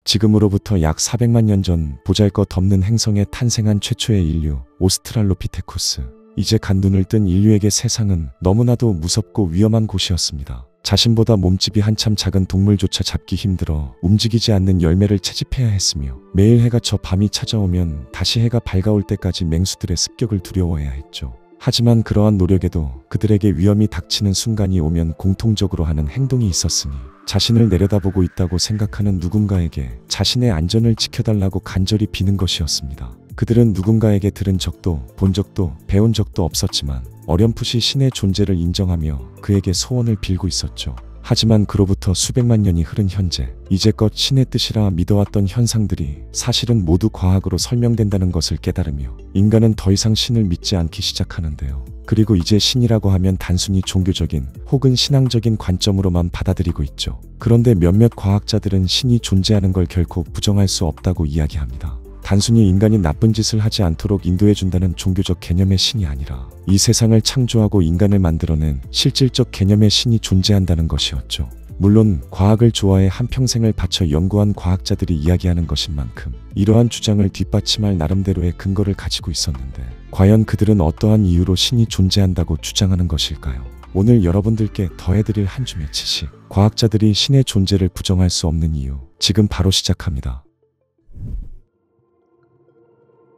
지금으로부터 약 400만 년 전 보잘것없는 행성에 탄생한 최초의 인류 오스트랄로피테쿠스. 이제 간눈을 뜬 인류에게 세상은 너무나도 무섭고 위험한 곳이었습니다. 자신보다 몸집이 한참 작은 동물조차 잡기 힘들어 움직이지 않는 열매를 채집해야 했으며 매일 해가 져 밤이 찾아오면 다시 해가 밝아올 때까지 맹수들의 습격을 두려워해야 했죠. 하지만 그러한 노력에도 그들에게 위험이 닥치는 순간이 오면 공통적으로 하는 행동이 있었으니 자신을 내려다보고 있다고 생각하는 누군가에게 자신의 안전을 지켜달라고 간절히 비는 것이었습니다. 그들은 누군가에게 들은 적도 본 적도 배운 적도 없었지만 어렴풋이 신의 존재를 인정하며 그에게 소원을 빌고 있었죠. 하지만 그로부터 수백만 년이 흐른 현재, 이제껏 신의 뜻이라 믿어왔던 현상들이 사실은 모두 과학으로 설명된다는 것을 깨달으며 인간은 더 이상 신을 믿지 않기 시작하는데요. 그리고 이제 신이라고 하면 단순히 종교적인 혹은 신앙적인 관점으로만 받아들이고 있죠. 그런데 몇몇 과학자들은 신이 존재하는 걸 결코 부정할 수 없다고 이야기합니다. 단순히 인간이 나쁜 짓을 하지 않도록 인도해준다는 종교적 개념의 신이 아니라 이 세상을 창조하고 인간을 만들어낸 실질적 개념의 신이 존재한다는 것이었죠. 물론 과학을 좋아해 한평생을 바쳐 연구한 과학자들이 이야기하는 것인 만큼 이러한 주장을 뒷받침할 나름대로의 근거를 가지고 있었는데 과연 그들은 어떠한 이유로 신이 존재한다고 주장하는 것일까요? 오늘 여러분들께 더해드릴 한 줌의 지식, 과학자들이 신의 존재를 부정할 수 없는 이유, 지금 바로 시작합니다.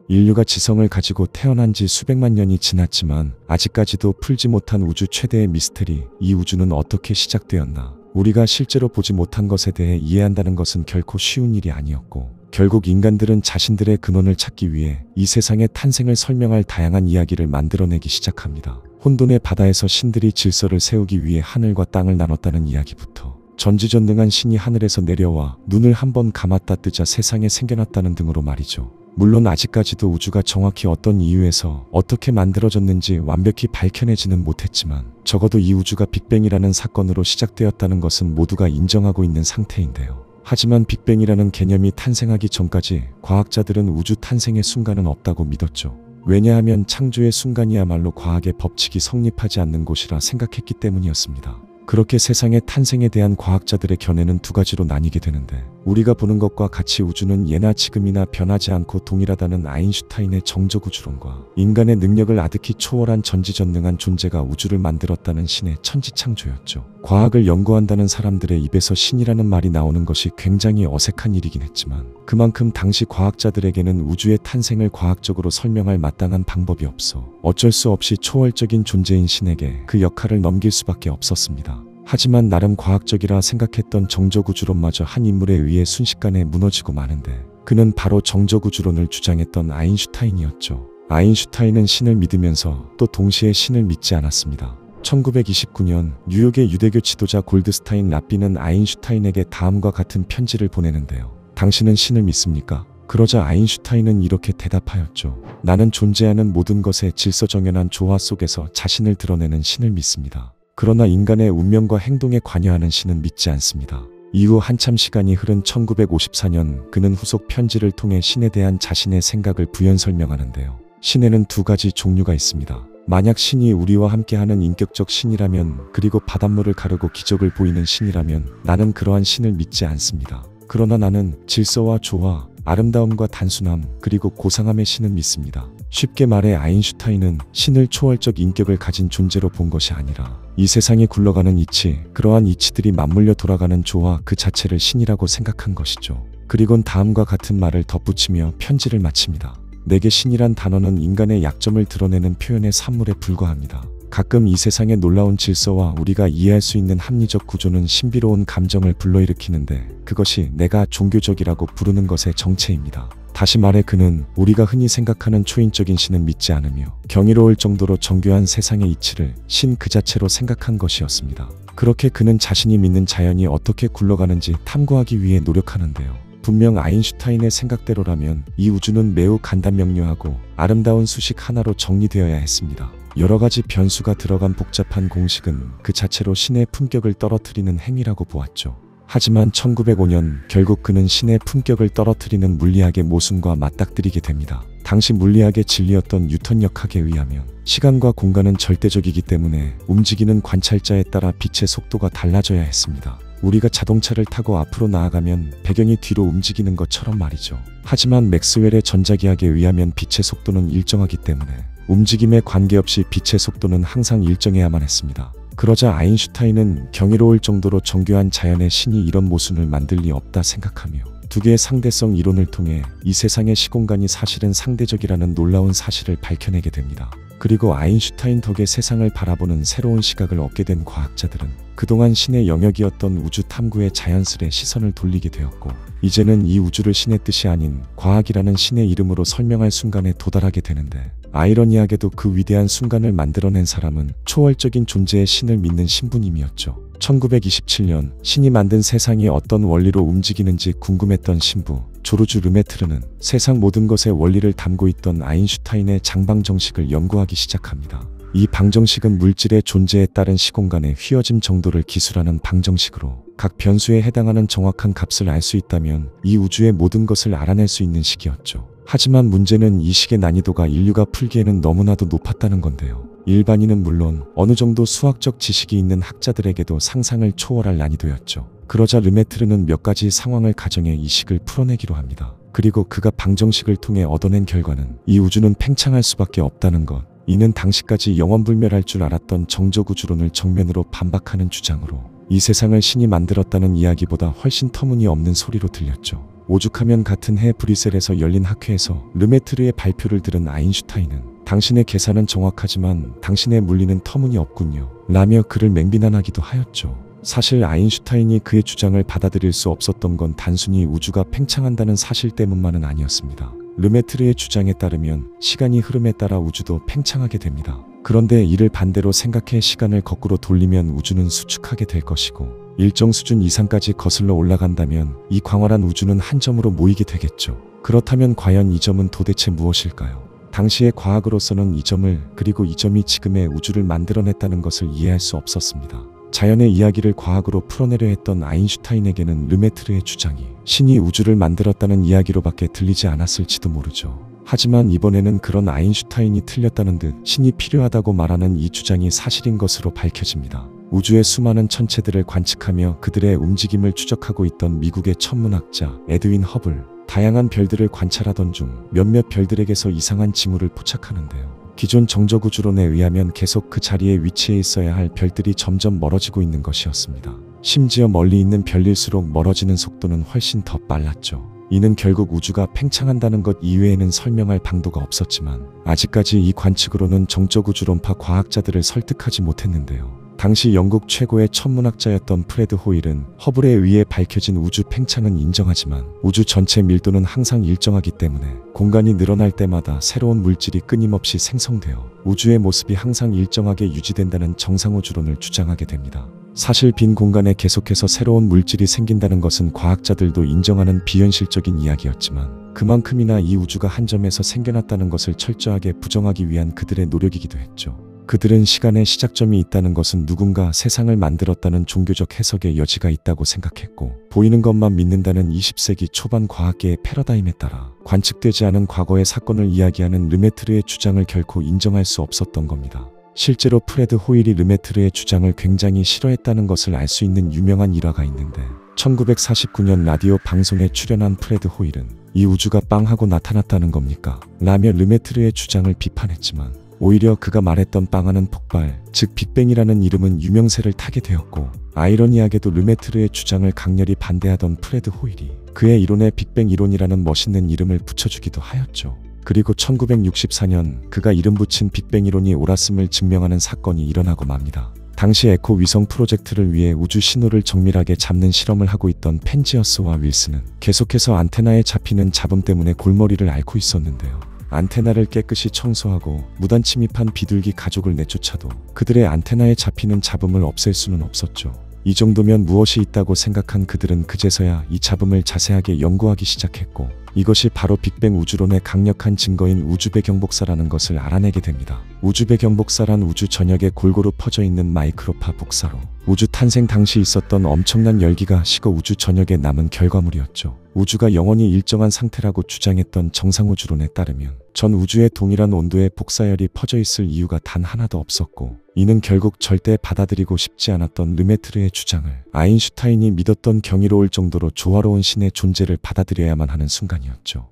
인류가 지성을 가지고 태어난 지 수백만 년이 지났지만 아직까지도 풀지 못한 우주 최대의 미스테리, 이 우주는 어떻게 시작되었나? 우리가 실제로 보지 못한 것에 대해 이해한다는 것은 결코 쉬운 일이 아니었고 결국 인간들은 자신들의 근원을 찾기 위해 이 세상의 탄생을 설명할 다양한 이야기를 만들어내기 시작합니다. 혼돈의 바다에서 신들이 질서를 세우기 위해 하늘과 땅을 나눴다는 이야기부터 전지전능한 신이 하늘에서 내려와 눈을 한번 감았다 뜨자 세상에 생겨났다는 등으로 말이죠. 물론 아직까지도 우주가 정확히 어떤 이유에서 어떻게 만들어졌는지 완벽히 밝혀내지는 못했지만 적어도 이 우주가 빅뱅이라는 사건으로 시작되었다는 것은 모두가 인정하고 있는 상태인데요. 하지만 빅뱅이라는 개념이 탄생하기 전까지 과학자들은 우주 탄생의 순간은 없다고 믿었죠. 왜냐하면 창조의 순간이야말로 과학의 법칙이 성립하지 않는 곳이라 생각했기 때문이었습니다. 그렇게 세상의 탄생에 대한 과학자들의 견해는 두 가지로 나뉘게 되는데 우리가 보는 것과 같이 우주는 예나 지금이나 변하지 않고 동일하다는 아인슈타인의 정적우주론과 인간의 능력을 아득히 초월한 전지전능한 존재가 우주를 만들었다는 신의 천지창조였죠. 과학을 연구한다는 사람들의 입에서 신이라는 말이 나오는 것이 굉장히 어색한 일이긴 했지만 그만큼 당시 과학자들에게는 우주의 탄생을 과학적으로 설명할 마땅한 방법이 없어 어쩔 수 없이 초월적인 존재인 신에게 그 역할을 넘길 수밖에 없었습니다. 하지만 나름 과학적이라 생각했던 정적우주론마저 한 인물에 의해 순식간에 무너지고 마는데 그는 바로 정적우주론을 주장했던 아인슈타인이었죠. 아인슈타인은 신을 믿으면서 또 동시에 신을 믿지 않았습니다. 1929년 뉴욕의 유대교 지도자 골드스타인 랍비는 아인슈타인에게 다음과 같은 편지를 보내는데요. 당신은 신을 믿습니까? 그러자 아인슈타인은 이렇게 대답하였죠. 나는 존재하는 모든 것의 질서정연한 조화 속에서 자신을 드러내는 신을 믿습니다. 그러나 인간의 운명과 행동에 관여하는 신은 믿지 않습니다. 이후 한참 시간이 흐른 1954년 그는 후속 편지를 통해 신에 대한 자신의 생각을 부연 설명하는데요. 신에는 두 가지 종류가 있습니다. 만약 신이 우리와 함께하는 인격적 신이라면 그리고 바닷물을 가르고 기적을 보이는 신이라면 나는 그러한 신을 믿지 않습니다. 그러나 나는 질서와 조화, 아름다움과 단순함 그리고 고상함의 신을 믿습니다. 쉽게 말해 아인슈타인은 신을 초월적 인격을 가진 존재로 본 것이 아니라 이 세상이 굴러가는 이치, 그러한 이치들이 맞물려 돌아가는 조화 그 자체를 신이라고 생각한 것이죠. 그리곤 다음과 같은 말을 덧붙이며 편지를 마칩니다. 내게 신이란 단어는 인간의 약점을 드러내는 표현의 산물에 불과합니다. 가끔 이 세상의 놀라운 질서와 우리가 이해할 수 있는 합리적 구조는 신비로운 감정을 불러일으키는데 그것이 내가 종교적이라고 부르는 것의 정체입니다. 다시 말해 그는 우리가 흔히 생각하는 초인적인 신은 믿지 않으며 경이로울 정도로 정교한 세상의 이치를 신 그 자체로 생각한 것이었습니다. 그렇게 그는 자신이 믿는 자연이 어떻게 굴러가는지 탐구하기 위해 노력하는데요. 분명 아인슈타인의 생각대로라면 이 우주는 매우 간단명료하고 아름다운 수식 하나로 정리되어야 했습니다. 여러 가지 변수가 들어간 복잡한 공식은 그 자체로 신의 품격을 떨어뜨리는 행위라고 보았죠. 하지만 1905년 결국 그는 신의 품격을 떨어뜨리는 물리학의 모순과 맞닥뜨리게 됩니다. 당시 물리학의 진리였던 뉴턴 역학에 의하면 시간과 공간은 절대적이기 때문에 움직이는 관찰자에 따라 빛의 속도가 달라져야 했습니다. 우리가 자동차를 타고 앞으로 나아가면 배경이 뒤로 움직이는 것처럼 말이죠. 하지만 맥스웰의 전자기하에 의하면 빛의 속도는 일정하기 때문에 움직임에 관계없이 빛의 속도는 항상 일정해야만 했습니다. 그러자 아인슈타인은 경이로울 정도로 정교한 자연의 신이 이런 모순을 만들 리 없다 생각하며 두 개의 상대성 이론을 통해 이 세상의 시공간이 사실은 상대적이라는 놀라운 사실을 밝혀내게 됩니다. 그리고 아인슈타인 덕에 세상을 바라보는 새로운 시각을 얻게 된 과학자들은 그동안 신의 영역이었던 우주 탐구에 자연스레 시선을 돌리게 되었고, 이제는 이 우주를 신의 뜻이 아닌 과학이라는 신의 이름으로 설명할 순간에 도달하게 되는데, 아이러니하게도 그 위대한 순간을 만들어낸 사람은 초월적인 존재의 신을 믿는 신부님이었죠. 1927년 신이 만든 세상이 어떤 원리로 움직이는지 궁금했던 신부 조르주 르메트르는 세상 모든 것의 원리를 담고 있던 아인슈타인의 장방정식을 연구하기 시작합니다. 이 방정식은 물질의 존재에 따른 시공간의 휘어짐 정도를 기술하는 방정식으로 각 변수에 해당하는 정확한 값을 알 수 있다면 이 우주의 모든 것을 알아낼 수 있는 식이었죠. 하지만 문제는 이 식의 난이도가 인류가 풀기에는 너무나도 높았다는 건데요. 일반인은 물론 어느 정도 수학적 지식이 있는 학자들에게도 상상을 초월할 난이도였죠. 그러자 르메트르는 몇 가지 상황을 가정해 이 식을 풀어내기로 합니다. 그리고 그가 방정식을 통해 얻어낸 결과는 이 우주는 팽창할 수밖에 없다는 것. 이는 당시까지 영원불멸할 줄 알았던 정적우주론을 정면으로 반박하는 주장으로 이 세상을 신이 만들었다는 이야기보다 훨씬 터무니없는 소리로 들렸죠. 오죽하면 같은 해 브뤼셀에서 열린 학회에서 르메트르의 발표를 들은 아인슈타인은 당신의 계산은 정확하지만 당신의 물리는 터무니없군요 라며 그를 맹비난하기도 하였죠. 사실 아인슈타인이 그의 주장을 받아들일 수 없었던 건 단순히 우주가 팽창한다는 사실 때문만은 아니었습니다. 르메트르의 주장에 따르면 시간이 흐름에 따라 우주도 팽창하게 됩니다. 그런데 이를 반대로 생각해 시간을 거꾸로 돌리면 우주는 수축하게 될 것이고, 일정 수준 이상까지 거슬러 올라간다면 이 광활한 우주는 한 점으로 모이게 되겠죠. 그렇다면 과연 이 점은 도대체 무엇일까요? 당시의 과학으로서는 이 점을, 그리고 이 점이 지금의 우주를 만들어냈다는 것을 이해할 수 없었습니다. 자연의 이야기를 과학으로 풀어내려 했던 아인슈타인에게는 르메트르의 주장이 신이 우주를 만들었다는 이야기로밖에 들리지 않았을지도 모르죠. 하지만 이번에는 그런 아인슈타인이 틀렸다는 듯 신이 필요하다고 말하는 이 주장이 사실인 것으로 밝혀집니다. 우주의 수많은 천체들을 관측하며 그들의 움직임을 추적하고 있던 미국의 천문학자 에드윈 허블, 다양한 별들을 관찰하던 중 몇몇 별들에게서 이상한 징후를 포착하는데요. 기존 정적우주론에 의하면 계속 그 자리에 위치해 있어야 할 별들이 점점 멀어지고 있는 것이었습니다. 심지어 멀리 있는 별일수록 멀어지는 속도는 훨씬 더 빨랐죠. 이는 결국 우주가 팽창한다는 것 이외에는 설명할 방도가 없었지만, 아직까지 이 관측으로는 정적우주론파 과학자들을 설득하지 못했는데요. 당시 영국 최고의 천문학자였던 프레드 호일은 허블에 의해 밝혀진 우주 팽창은 인정하지만 우주 전체 밀도는 항상 일정하기 때문에 공간이 늘어날 때마다 새로운 물질이 끊임없이 생성되어 우주의 모습이 항상 일정하게 유지된다는 정상우주론을 주장하게 됩니다. 사실 빈 공간에 계속해서 새로운 물질이 생긴다는 것은 과학자들도 인정하는 비현실적인 이야기였지만, 그만큼이나 이 우주가 한 점에서 생겨났다는 것을 철저하게 부정하기 위한 그들의 노력이기도 했죠. 그들은 시간의 시작점이 있다는 것은 누군가 세상을 만들었다는 종교적 해석의 여지가 있다고 생각했고, 보이는 것만 믿는다는 20세기 초반 과학계의 패러다임에 따라 관측되지 않은 과거의 사건을 이야기하는 르메트르의 주장을 결코 인정할 수 없었던 겁니다. 실제로 프레드 호일이 르메트르의 주장을 굉장히 싫어했다는 것을 알 수 있는 유명한 일화가 있는데, 1949년 라디오 방송에 출연한 프레드 호일은 이 우주가 빵 하고 나타났다는 겁니까? 라며 르메트르의 주장을 비판했지만, 오히려 그가 말했던 빵하는 폭발, 즉 빅뱅이라는 이름은 유명세를 타게 되었고, 아이러니하게도 르메트르의 주장을 강렬히 반대하던 프레드 호일이 그의 이론에 빅뱅 이론이라는 멋있는 이름을 붙여주기도 하였죠. 그리고 1964년 그가 이름 붙인 빅뱅 이론이 옳았음을 증명하는 사건이 일어나고 맙니다. 당시 에코 위성 프로젝트를 위해 우주 신호를 정밀하게 잡는 실험을 하고 있던 펜지어스와 윌슨은 계속해서 안테나에 잡히는 잡음 때문에 골머리를 앓고 있었는데요. 안테나를 깨끗이 청소하고 무단 침입한 비둘기 가족을 내쫓아도 그들의 안테나에 잡히는 잡음을 없앨 수는 없었죠. 이 정도면 무엇이 있다고 생각한 그들은 그제서야 이 잡음을 자세하게 연구하기 시작했고, 이것이 바로 빅뱅 우주론의 강력한 증거인 우주배경 복사라는 것을 알아내게 됩니다. 우주배경 복사란 우주 전역에 골고루 퍼져 있는 마이크로파 복사로 우주 탄생 당시 있었던 엄청난 열기가 식어 우주 전역에 남은 결과물이었죠. 우주가 영원히 일정한 상태라고 주장했던 정상우주론에 따르면 전 우주에 동일한 온도의 복사열이 퍼져 있을 이유가 단 하나도 없었고, 이는 결국 절대 받아들이고 싶지 않았던 르메트르의 주장을 아인슈타인이 믿었던 경이로울 정도로 조화로운 신의 존재를 받아들여야만 하는 순간이었죠.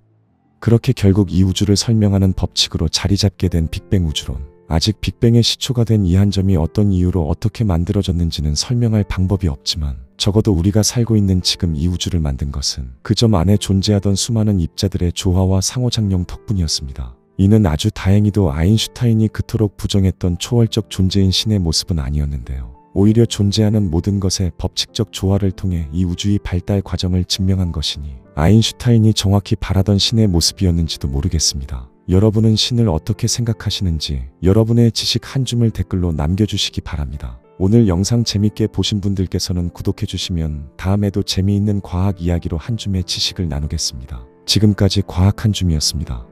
그렇게 결국 이 우주를 설명하는 법칙으로 자리 잡게 된 빅뱅 우주론. 아직 빅뱅의 시초가 된 이 한 점이 어떤 이유로 어떻게 만들어졌는지는 설명할 방법이 없지만, 적어도 우리가 살고 있는 지금 이 우주를 만든 것은 그 점 안에 존재하던 수많은 입자들의 조화와 상호작용 덕분이었습니다. 이는 아주 다행히도 아인슈타인이 그토록 부정했던 초월적 존재인 신의 모습은 아니었는데요. 오히려 존재하는 모든 것의 법칙적 조화를 통해 이 우주의 발달 과정을 증명한 것이니 아인슈타인이 정확히 바라던 신의 모습이었는지도 모르겠습니다. 여러분은 신을 어떻게 생각하시는지 여러분의 지식 한 줌을 댓글로 남겨주시기 바랍니다. 오늘 영상 재밌게 보신 분들께서는 구독해주시면 다음에도 재미있는 과학 이야기로 한 줌의 지식을 나누겠습니다. 지금까지 과학 한 줌이었습니다.